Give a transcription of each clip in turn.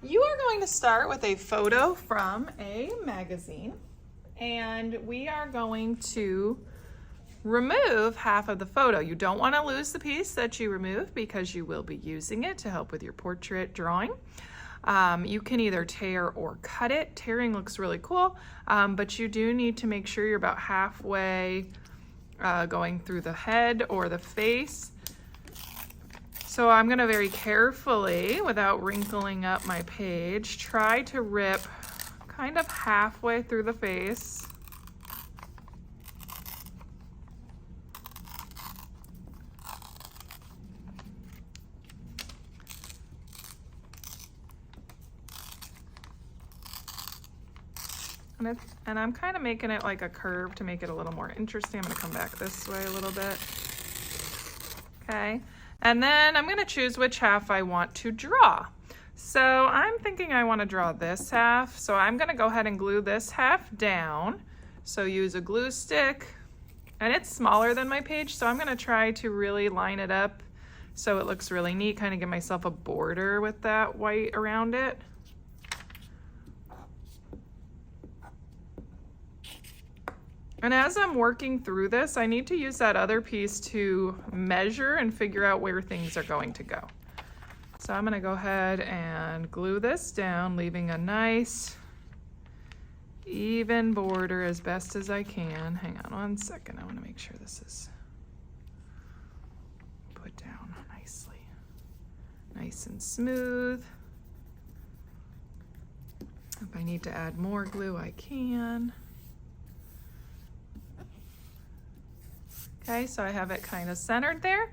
You are going to start with a photo from a magazine, and we are going to remove half of the photo. You don't want to lose the piece that you remove because you will be using it to help with your portrait drawing. You can either tear or cut it. Tearing looks really cool, but you do need to make sure you're about halfway going through the head or the face. So I'm going to very carefully, without wrinkling up my page, try to rip kind of halfway through the face. And I'm kind of making it like a curve to make it a little more interesting. I'm going to come back this way a little bit. Okay. And then I'm going to choose which half I want to draw. So I'm thinking I want to draw this half. So I'm going to go ahead and glue this half down. So use a glue stick. And it's smaller than my page, so I'm going to try to really line it up so it looks really neat. Kind of give myself a border with that white around it. And as I'm working through this, I need to use that other piece to measure and figure out where things are going to go. So I'm going to go ahead and glue this down, leaving a nice even border as best as I can. Hang on one second. I want to make sure this is put down nicely. Nice and smooth. If I need to add more glue, I can. Okay, so I have it kind of centered there.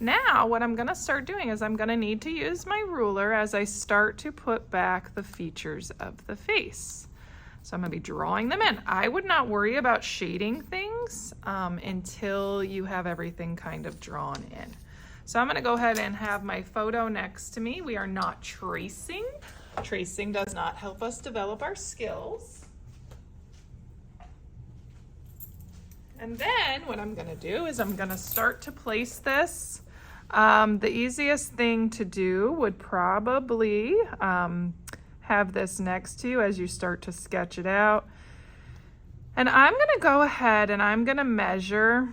Now what I'm going to start doing is I'm going to need to use my ruler as I start to put back the features of the face. So I'm going to be drawing them in. I would not worry about shading things until you have everything kind of drawn in. So I'm going to go ahead and have my photo next to me. We are not tracing. Tracing does not help us develop our skills. And then what I'm going to do is I'm going to start to place this. The easiest thing to do would probably have this next to you as you start to sketch it out. And I'm going to go ahead and I'm going to measure.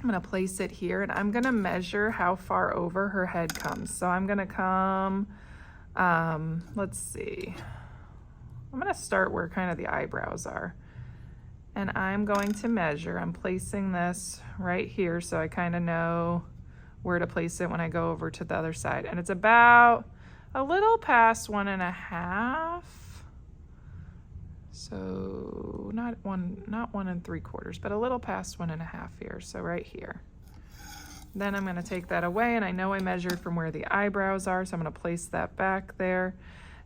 I'm going to place it here and I'm going to measure how far over her head comes. So I'm going to come, let's see. I'm going to start where kind of the eyebrows are. And I'm going to measure. I'm placing this right here so I kind of know where to place it when I go over to the other side. And it's about a little past 1.5. So not 1 3/4, but a little past 1.5 here. So right here. Then I'm going to take that away, and I know I measured from where the eyebrows are, so I'm going to place that back there.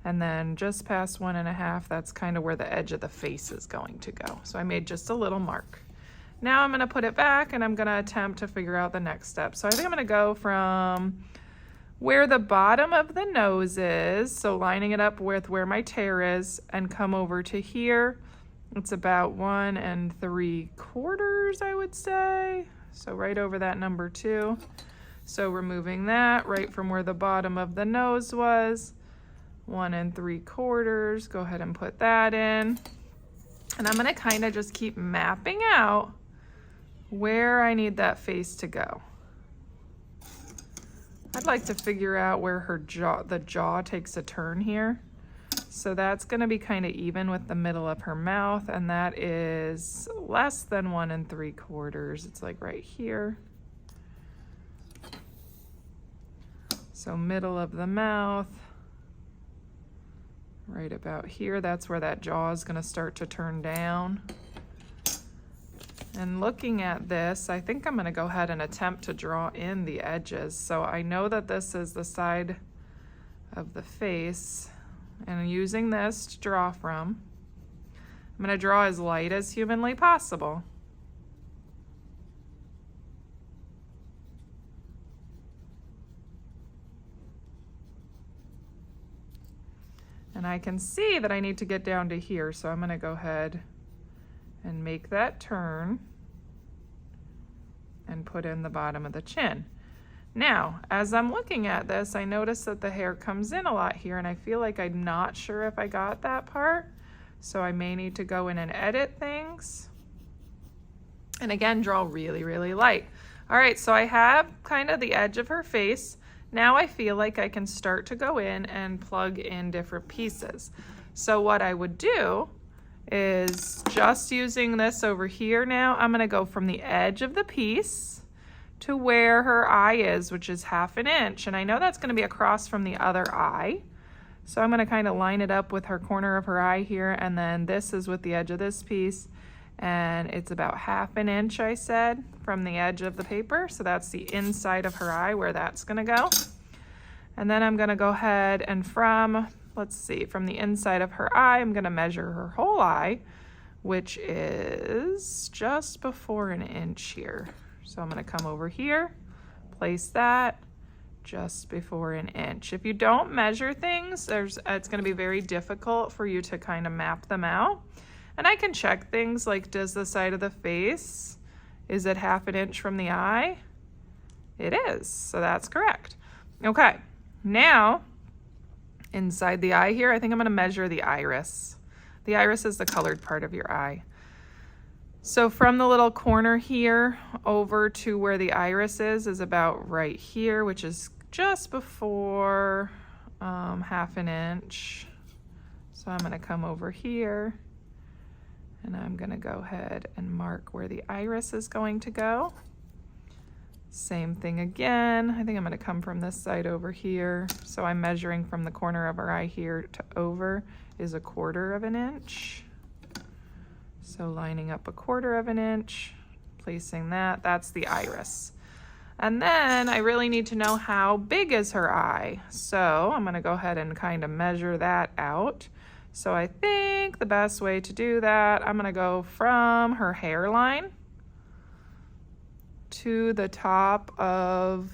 And then just past 1.5, that's kind of where the edge of the face is going to go. So I made just a little mark. Now I'm going to put it back and I'm going to attempt to figure out the next step. So I think I'm going to go from where the bottom of the nose is, so lining it up with where my tear is, and come over to here. It's about 1 3/4, I would say. So right over that number 2. So removing that right from where the bottom of the nose was. 1 3/4, go ahead and put that in. And I'm going to kind of just keep mapping out where I need that face to go. I'd like to figure out where her jaw, the jaw takes a turn here. So that's going to be kind of even with the middle of her mouth, and that is less than 1 3/4. It's like right here. So middle of the mouth. Right about here, that's where that jaw is going to start to turn down. And looking at this, I think I'm going to go ahead and attempt to draw in the edges. So I know that this is the side of the face, and I'm using this to draw from. I'm going to draw as light as humanly possible. And I can see that I need to get down to here, so I'm going to go ahead and make that turn and put in the bottom of the chin. Now, as I'm looking at this, I notice that the hair comes in a lot here, and I feel like I'm not sure if I got that part. So I may need to go in and edit things. And again, draw really, really light. All right, so I have kind of the edge of her face. Now I feel like I can start to go in and plug in different pieces. So what I would do is, just using this over here now, I'm gonna go from the edge of the piece to where her eye is, which is 1/2 inch. And I know that's gonna be across from the other eye. So I'm gonna kind of line it up with her corner of her eye here, and then this is with the edge of this piece, and it's about 1/2 inch, I said, from the edge of the paper. So that's the inside of her eye where that's gonna go. And then I'm gonna go ahead and from the inside of her eye, I'm gonna measure her whole eye, which is just before 1 inch here. So I'm gonna come over here, place that just before 1 inch. If you don't measure things, it's gonna be very difficult for you to kind of map them out. And I can check things like, does the side of the face, is it 1/2 inch from the eye? It is, so that's correct. Okay, now inside the eye here, I think I'm gonna measure the iris. The iris is the colored part of your eye. So from the little corner here over to where the iris is about right here, which is just before 1/2 inch. So I'm gonna come over here and I'm gonna go ahead and mark where the iris is going to go. Same thing again. I think I'm gonna come from this side over here. So I'm measuring from the corner of her eye here to over is 1/4 inch. So lining up 1/4 inch, placing that, that's the iris. And then I really need to know how big is her eye. So I'm gonna go ahead and kind of measure that out. So I think the best way to do that, I'm gonna go from her hairline to the top of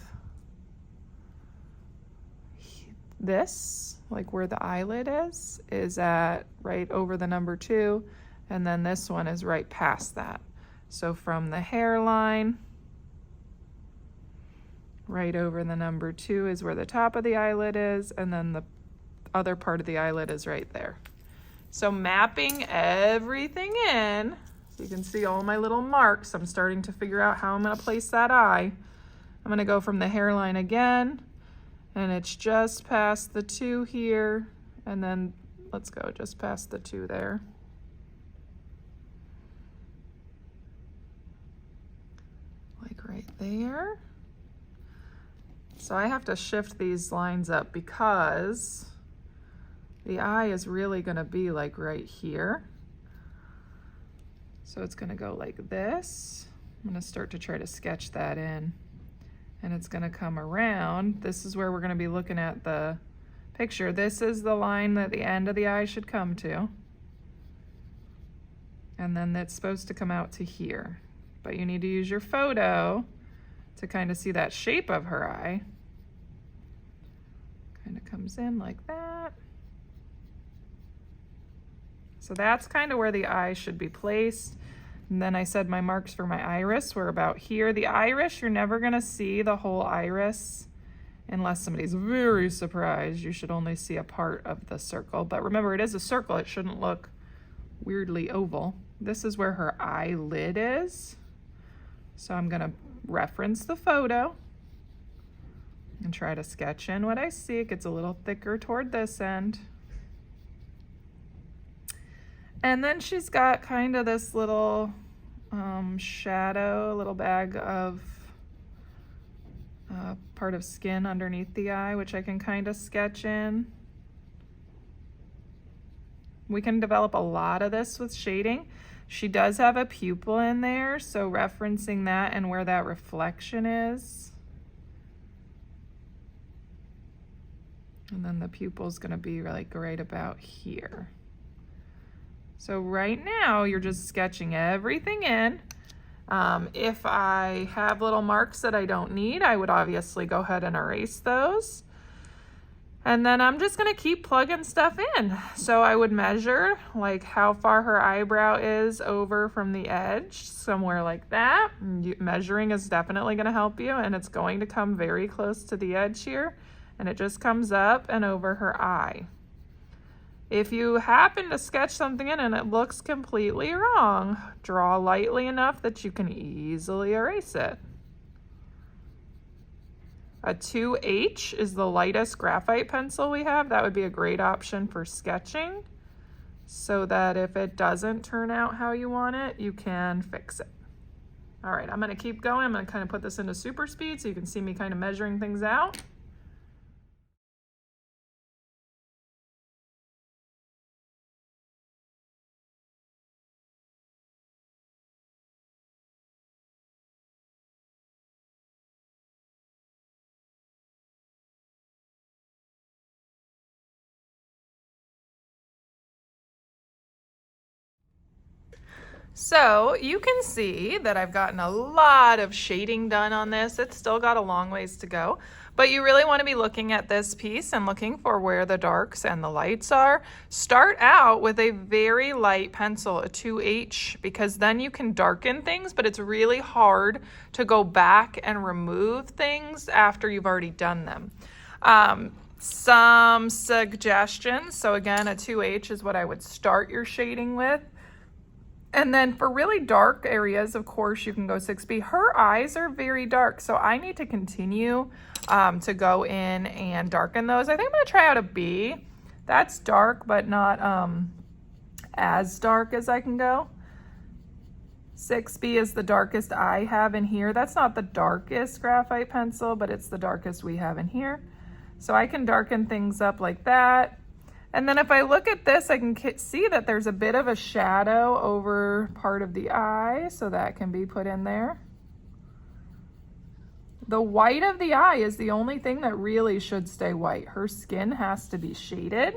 this, like where the eyelid is at right over the number 2. And then this one is right past that. So from the hairline, right over the number 2 is where the top of the eyelid is, and then the other part of the eyelid is right there. So mapping everything in, so you can see all my little marks, I'm starting to figure out how I'm gonna place that eye. I'm gonna go from the hairline again, and it's just past the 2 here, and then let's go just past the 2 there. Like right there. So I have to shift these lines up because the eye is really gonna be like right here. So it's gonna go like this. I'm gonna start to try to sketch that in. And it's gonna come around. This is where we're gonna be looking at the picture. This is the line that the end of the eye should come to. And then that's supposed to come out to here. But you need to use your photo to kind of see that shape of her eye. Kind of comes in like that. So that's kind of where the eye should be placed. And then I said my marks for my iris were about here. The iris, you're never gonna see the whole iris unless somebody's very surprised. You should only see a part of the circle. But remember, it is a circle. It shouldn't look weirdly oval. This is where her eyelid is. So I'm gonna reference the photo and try to sketch in what I see. It gets a little thicker toward this end. And then she's got kind of this little shadow, a little bag of part of skin underneath the eye, which I can kind of sketch in. We can develop a lot of this with shading. She does have a pupil in there, so referencing that and where that reflection is. And then the pupil's gonna be like right about here. So right now you're just sketching everything in. If I have little marks that I don't need, I would obviously go ahead and erase those. And then I'm just gonna keep plugging stuff in. So I would measure like how far her eyebrow is over from the edge, somewhere like that. Measuring is definitely gonna help you, and it's going to come very close to the edge here, and it just comes up and over her eye. If you happen to sketch something in and it looks completely wrong, draw lightly enough that you can easily erase it. A 2H is the lightest graphite pencil we have. That would be a great option for sketching, so that if it doesn't turn out how you want it, you can fix it. All right, I'm gonna keep going. I'm gonna kind of put this into super speed so you can see me kind of measuring things out. So you can see that I've gotten a lot of shading done on this. It's still got a long ways to go, but you really want to be looking at this piece and looking for where the darks and the lights are. Start out with a very light pencil, a 2H, because then you can darken things, but it's really hard to go back and remove things after you've already done them. Some suggestions. So again, a 2H is what I would start your shading with. And then for really dark areas, of course, you can go 6B. Her eyes are very dark, so I need to continue to go in and darken those. I think I'm gonna try out a B. That's dark, but not as dark as I can go. 6B is the darkest I have in here. That's not the darkest graphite pencil, but it's the darkest we have in here. So I can darken things up like that. And then if I look at this, I can see that there's a bit of a shadow over part of the eye, so that can be put in there. The white of the eye is the only thing that really should stay white. Her skin has to be shaded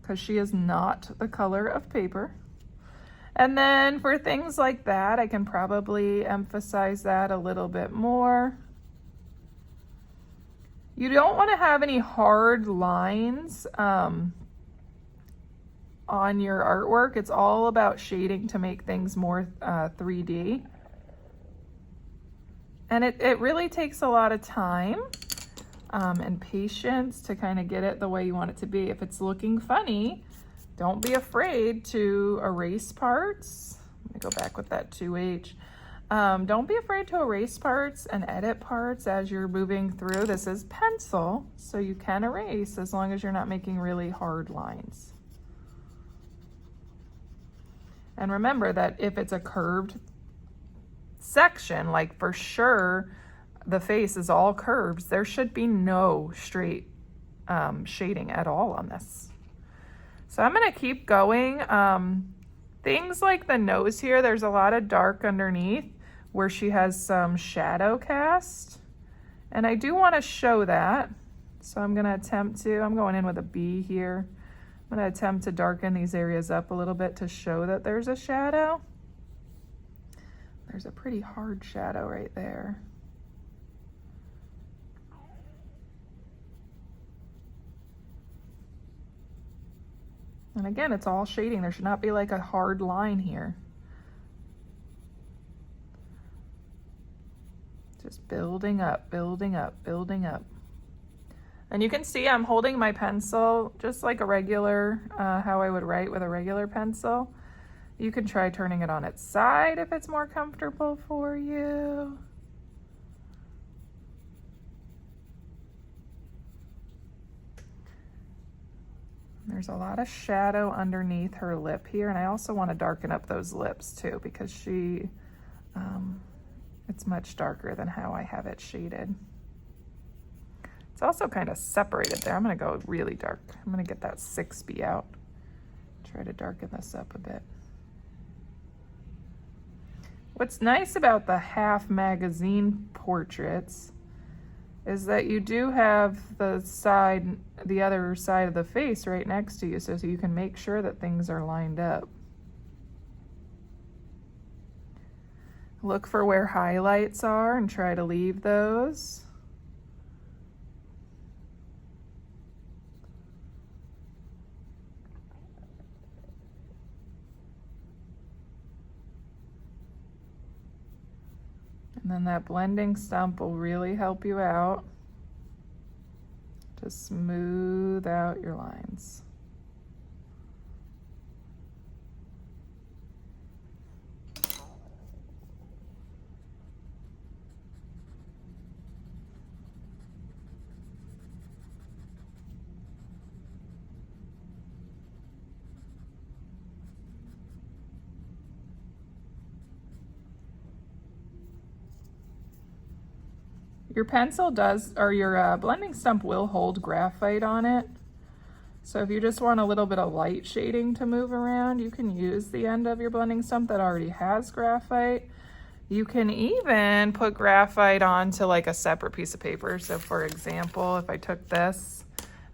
because she is not the color of paper. And then for things like that, I can probably emphasize that a little bit more. You don't want to have any hard lines on your artwork. It's all about shading to make things more 3D. And it really takes a lot of time and patience to kind of get it the way you want it to be. If it's looking funny, don't be afraid to erase parts. Let me go back with that 2H. Don't be afraid to erase parts and edit parts as you're moving through. This is pencil, so you can erase as long as you're not making really hard lines. And remember that if it's a curved section, like for sure the face is all curves, there should be no straight shading at all on this. So I'm gonna keep going. Things like the nose here, there's a lot of dark underneath where she has some shadow cast. And I do want to show that. So I'm going to attempt to, I'm going in with a B here. I'm going to attempt to darken these areas up a little bit to show that there's a shadow. There's a pretty hard shadow right there. And again, it's all shading. There should not be like a hard line here. Just building up, building up, building up. And you can see I'm holding my pencil just like a regular, how I would write with a regular pencil. You can try turning it on its side if it's more comfortable for you. There's a lot of shadow underneath her lip here, and I also want to darken up those lips too because she, it's much darker than how I have it shaded. It's also kind of separated there. I'm going to go really dark. I'm going to get that 6B out. Try to darken this up a bit. What's nice about the half magazine portraits is that you do have the other side of the face right next to you, so you can make sure that things are lined up. Look for where highlights are and try to leave those. And then that blending stump will really help you out to smooth out your lines. Your pencil does, or your blending stump will hold graphite on it. So if you just want a little bit of light shading to move around, you can use the end of your blending stump that already has graphite. You can even put graphite onto like a separate piece of paper. So for example, if I took this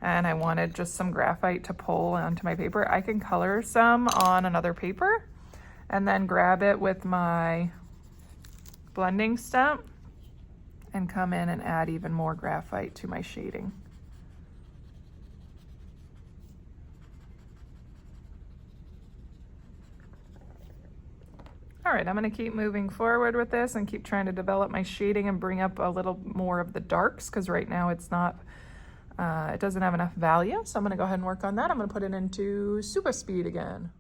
and I wanted just some graphite to pull onto my paper, I can color some on another paper and then grab it with my blending stump and come in and add even more graphite to my shading. All right, I'm gonna keep moving forward with this and keep trying to develop my shading and bring up a little more of the darks, because right now it's not, it doesn't have enough value. So I'm gonna go ahead and work on that. I'm gonna put it into super speed again.